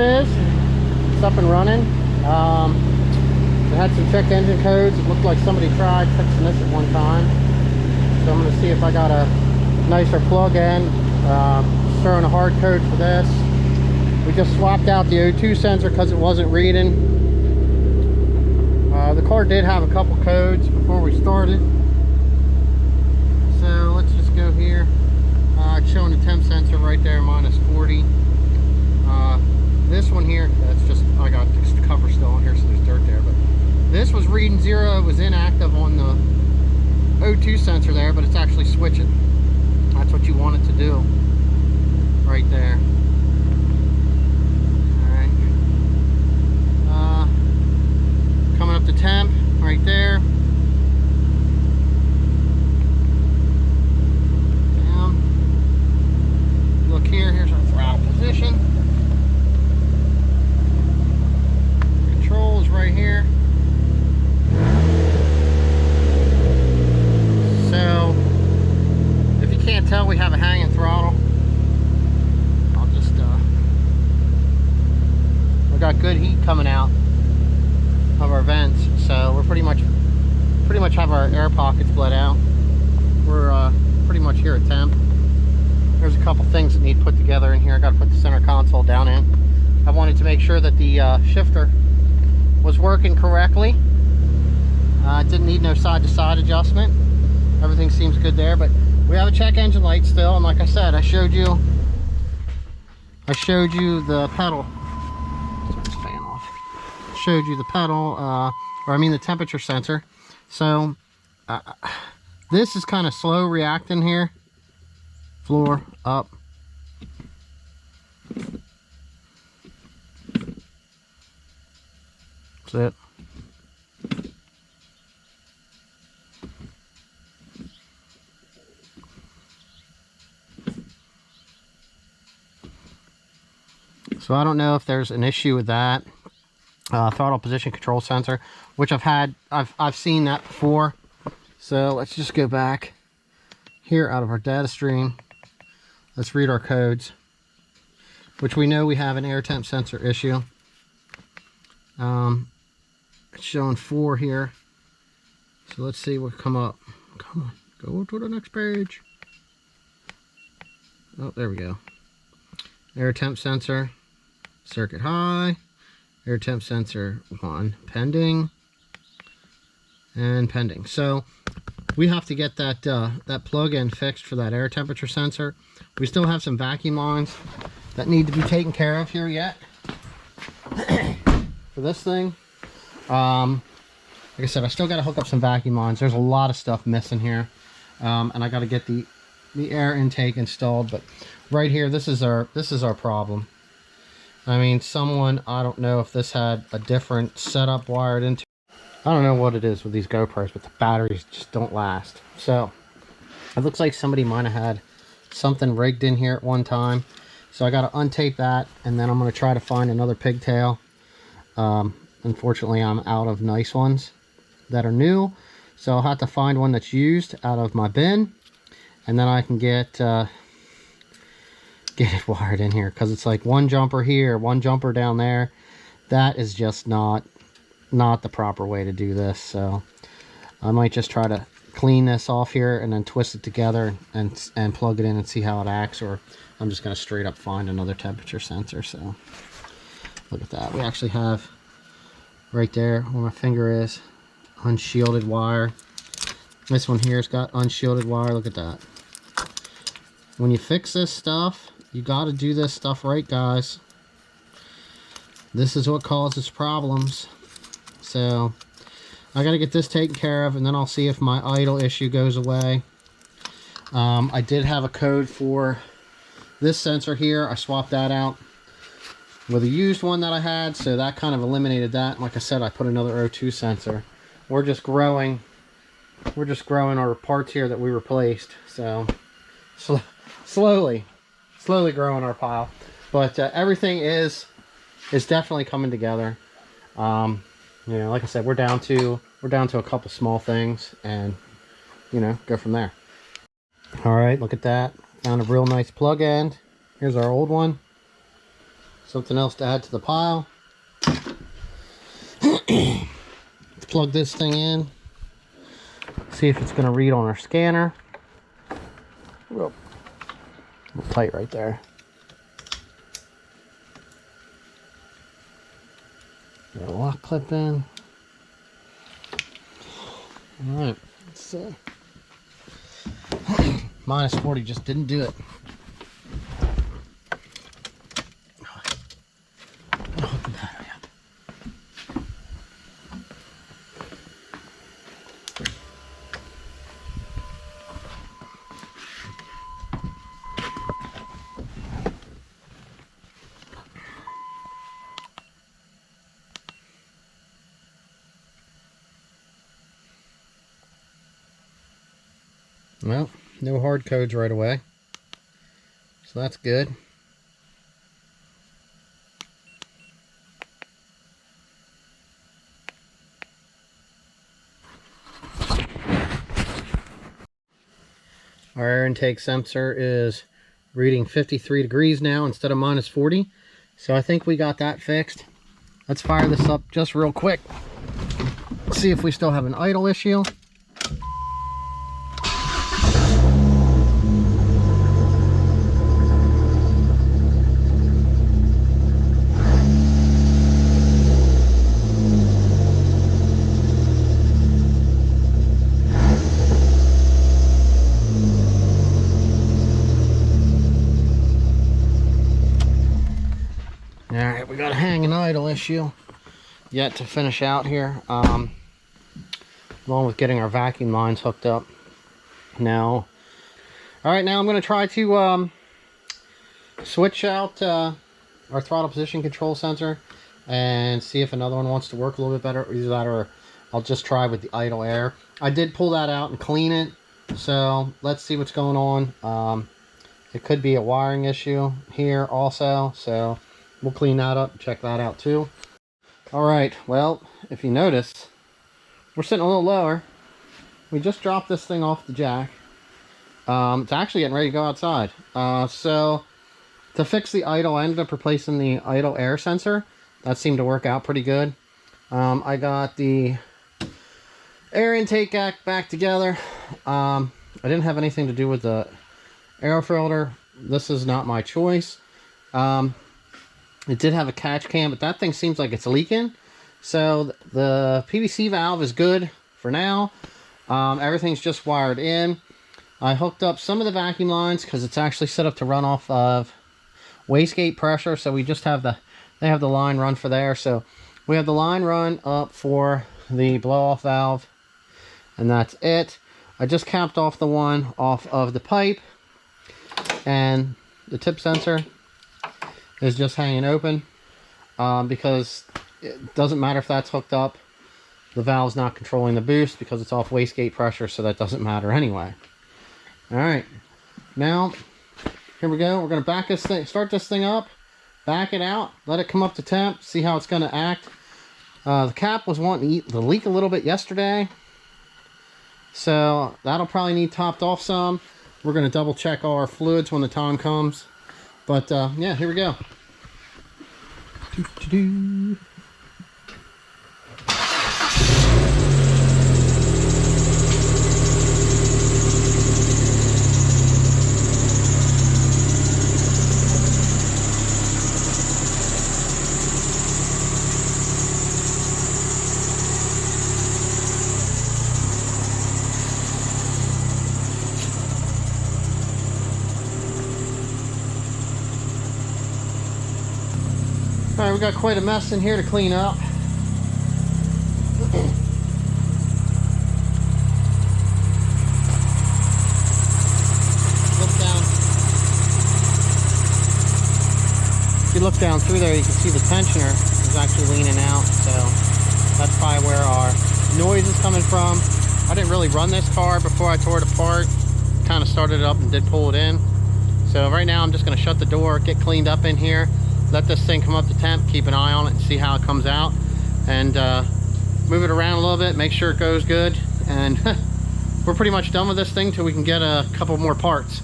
it is. It's up and running. It had some check engine codes. It looked like somebody tried fixing this at one time. So I'm going to see if I got a nicer plug-in. Throwing a hard code for this. We just swapped out the O2 sensor because it wasn't reading. The car did have a couple codes before we started. So let's just go here. It's showing the temp sensor right there, -40. This one here, that's just, I got the cover still on here, so there's dirt there. But this was reading 0. It was inactive on the O2 sensor there, but it's actually switching. That's what you want it to do. Right there. Alright. Coming up to temp, right there. Down. Look here, here's our throttle position. Controls right here. So, if you can't tell, we have a hanging throttle. We got good heat coming out of our vents, so we're pretty much have our air pockets bled out. We're pretty much here at temp. There's a couple things that need put together in here. I got to put the center console down in. I wanted to make sure that the shifter was working correctly. It didn't need no side-to-side adjustment. Everything seems good there, but we have a check engine light still, and like I said, I showed you the pedal. Showed you the pedal, or I mean the temperature sensor. So this is kind of slow reacting here. Floor up. That's it. So I don't know if there's an issue with that. Throttle position control sensor, which I've seen that before. So let's just go back here out of our data stream. Let's read our codes, which we know we have an air temp sensor issue. It's showing 4 here. So let's see what come up. Come on, go to the next page. Oh, there we go. Air temp sensor, circuit high. Air temp sensor 1 pending, and pending. So we have to get that that plug-in fixed for that air temperature sensor. We still have some vacuum lines that need to be taken care of here yet for this thing. Like I said, I still got to hook up some vacuum lines. There's a lot of stuff missing here, and I got to get the air intake installed. But right here, this is our problem. I mean, I don't know if this had a different setup wired into. I don't know what it is with these GoPros, but the batteries just don't last. So it looks like somebody might have had something rigged in here at one time. So I got to untape that, and then I'm going to try to find another pigtail. Unfortunately, I'm out of nice ones that are new. So I'll have to find one that's used out of my bin, and then I can get it wired in here, because it's like one jumper here, one jumper down there. That is just not the proper way to do this. So I might just try to clean this off here and then twist it together and plug it in and see how it acts, or I'm just going to straight up find another temperature sensor. So look at that. We actually have right there where my finger is unshielded wire. This one here's got unshielded wire. Look at that. When you fix this stuff, you got to do this stuff right, guys. This is what causes problems. So I got to get this taken care of, and then I'll see if my idle issue goes away. I did have a code for this sensor here. I swapped that out with a used one that I had, so that kind of eliminated that. Like I said, I put another O2 sensor. We're just growing our parts here that we replaced. So slowly growing our pile, but everything is definitely coming together. You know, like I said, we're down to a couple small things, and you know, go from there. All right, look at that. Found a real nice plug end. Here's our old one. Something else to add to the pile. Let's plug this thing in. See if it's going to read on our scanner. Whoa. A little tight right there. Got a lock clip in. Alright, let's see. Minus 40 just didn't do it. Hook the battery up. Well, no hard codes right away, so that's good. Our air intake sensor is reading 53 degrees now instead of minus 40, so I think we got that fixed. Let's fire this up just real quick, see if we still have an idle issue. Alright, we got a hang and idle issue yet to finish out here, along with getting our vacuum lines hooked up now. Alright, now I'm going to try to switch out our throttle position control sensor and see if another one wants to work a little bit better. Either that or I'll just try with the idle air. I did pull that out and clean it, so let's see what's going on. It could be a wiring issue here also, so we'll clean that up and check that out too. Alright, well, if you notice, we're sitting a little lower. We just dropped this thing off the jack. It's actually getting ready to go outside. So, to fix the idle, I ended up replacing the idle air sensor. That seemed to work out pretty good. I got the air intake back together. I didn't have anything to do with the air filter. This is not my choice. It did have a catch can, but that thing seems like it's leaking. So the PVC valve is good for now. Everything's just wired in. I hooked up some of the vacuum lines because it's actually set up to run off of wastegate pressure. So we just have they have the line run for there. So we have the line run up for the blow-off valve, and that's it. I just capped off the one off of the pipe, and the tip sensor is just hanging open because it doesn't matter if that's hooked up. The valve's not controlling the boost because it's off wastegate pressure, so that doesn't matter anyway. Alright, now here we go. We're going to back this thing, start this thing up, back it out, let it come up to temp, see how it's going to act. The cap was wanting to leak a little bit yesterday, so that'll probably need topped off some. We're going to double check all our fluids when the time comes. But yeah, here we go. Alright, we got quite a mess in here to clean up. If you look down through there, you can see the tensioner is actually leaning out, so that's probably where our noise is coming from. I didn't really run this car before I tore it apart. Kind of started it up and did pull it in. So right now I'm just going to shut the door, get cleaned up in here, let this thing come up to temp, keep an eye on it and see how it comes out, and move it around a little bit, make sure it goes good, and we're pretty much done with this thing till we can get a couple more parts.